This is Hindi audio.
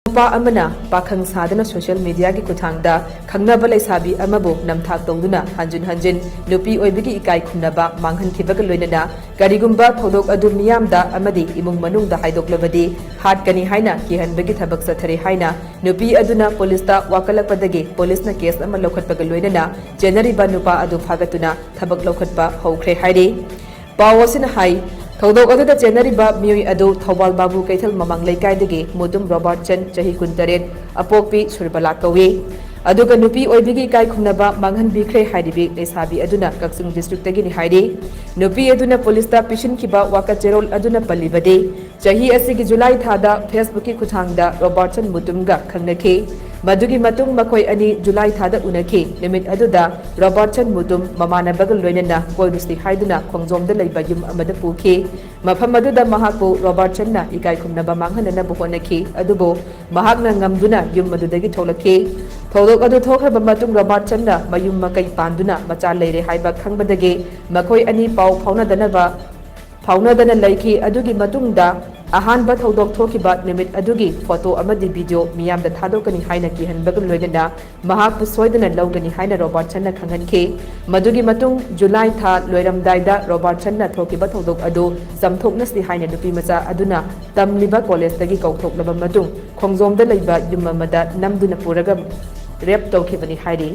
नुपा अमना पाखंग सादना सोशल मीडिया की खुथांगदा खंगनाबा लैसाबी अमबो नमथाक तौदुना हंजिन हंजिन नुपी ओइबगी इकाई खुमनाबा मांगहनखिबगा लोइनना करिगुंबा थौदोक अदु मियामदा अमदी इमुंग मनुंगदा हाइदोक्लबदी हाटकनी हाइना किहनबगी थबक सथरे हाइना नुपी अदुना पुलिसता वाकलकपदगी पुलिसना केस अमा लौखटपगा लोइनना जेनरिबा नुपा अदु फागतुना थबक लौखटपा हौख्रे हाइरे पावसिना हाइ थौदोक अदुदा जेनरिबा मियोइ अदु थौबाल बाबू कैथल ममांग लेकाइदगी मुदुम रॉबर्ट चंद चही कुंतरेट अपोकपी सुरबला कौवे अदुगा नुपी ओइबिगी इकाई खुमनाबा मांगहन बिख्रे हाइरिबी लेसाबी अदुना कक्सुंग डिस्ट्रिक्टगिनी हाइरि नुपी अदुना पुलिसता पिशिनखिबा वाकचेरोल अदुना पल्लिबदे चही असिगी जुलाई थादा फेसबुक की खुथांगदा रॉबर्ट चंद मुदुमगा खंगनखे मधुगी मतुंग मखोय अनि जुलाई थादा उनखे निमित अदुदा रॉबर्ट चंद मुदुम ममानबग लोइनना कोइरुस्ति हाइदुना खोंगजोमदा लैबा युम अमदा पुखे मफम अदुदा महाको रॉबर्ट चंदना इकाई खुमनाबा मांगहनना बहोनखे अदुबो महाकना ngamduna युम मदुदगी थोलखे थौदोक अदु थोखरबा मतुंग रॉबर्ट चंदना मयुम मकै पांदुना मचा लेरे हाइबा खंगबदगे मखोय अनि पाउ फाउनदना लैखी अदुगी मतुंगदा अहानबा थौदोक थोखिबा निमित अदुगी फोटो अमदी वीडियो मियामदा थादोकनी हाइना किहनबग लोइनना महाकपु सोइदना लौगनी हाइना रॉबर्ट चंदना खंगनखे मदुगी मतुंग जुलाई था लोइरमदाइदा रॉबर्ट चंदना थोखिबा थौदोक अदु समथोकनसि हाइना नुपी मचा अदुना तमलिबा कॉलेजदगी कौथोकलबा मतुंग खोंगजोमदा लैबा युम अमदा नमदुना पुरगा रेप तौखिबनी हाइरि